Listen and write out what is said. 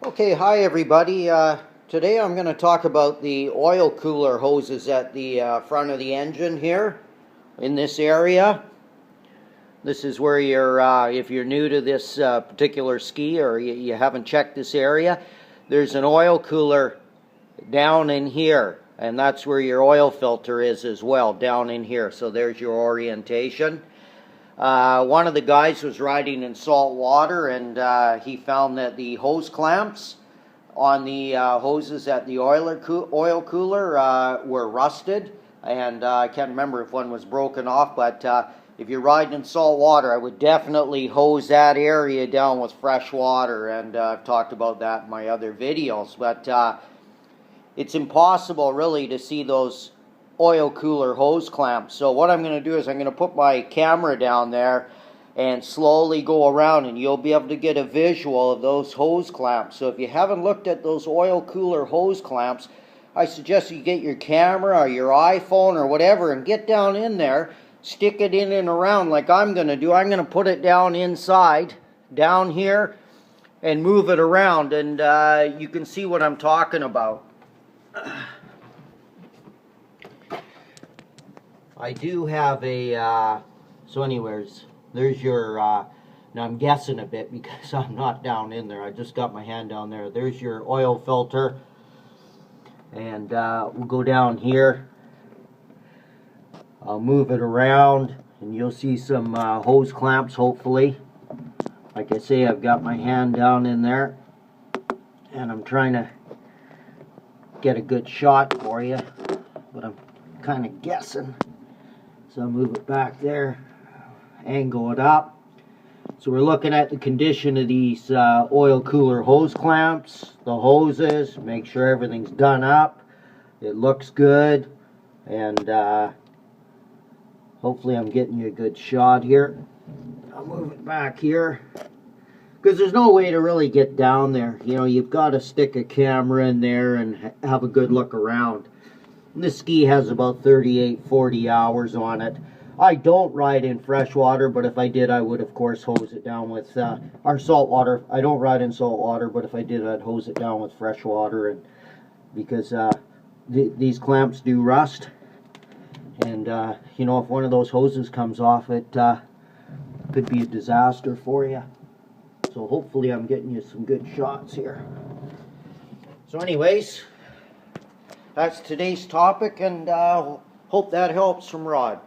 Okay, hi everybody. Today I'm going to talk about the oil cooler hoses at the front of the engine here in this area. This is where you're, if you're new to this particular ski or you haven't checked this area, there's an oil cooler down in here, and that's where your oil filter is as well, down in here. So there's your orientation. One of the guys was riding in salt water, and he found that the hose clamps on the hoses at the oil cooler were rusted, and I can't remember if one was broken off, but if you're riding in salt water, I would definitely hose that area down with fresh water, and I've talked about that in my other videos. But it's impossible really to see those oil cooler hose clamps. So what I'm going to do is I'm going to put my camera down there and slowly go around, and you'll be able to get a visual of those hose clamps. So if you haven't looked at those oil cooler hose clamps, I suggest you get your camera or your iPhone or whatever and get down in there, stick it in and around like I'm going to do. I'm going to put it down inside, down here, and move it around, and you can see what I'm talking about. I do have a, so anyways, there's your, now I'm guessing a bit because I'm not down in there. I just got my hand down there. There's your oil filter. And we'll go down here. I'll move it around and you'll see some hose clamps hopefully. Like I say, I've got my hand down in there. And I'm trying to get a good shot for you. But I'm kind of guessing. So I'll move it back there, angle it up. So we're looking at the condition of these oil cooler hose clamps, the hoses, make sure everything's done up. It looks good, and hopefully I'm getting you a good shot here. I'll move it back here, because there's no way to really get down there. You know, you've got to stick a camera in there and have a good look around. This ski has about 38-40 hours on it. I don't ride in fresh water, but if I did, I would, of course, hose it down with our salt water. I don't ride in salt water, but if I did, I'd hose it down with fresh water, and because these clamps do rust. And, you know, if one of those hoses comes off, it could be a disaster for you. So hopefully I'm getting you some good shots here. So anyways, that's today's topic, and hope that helps from Rod.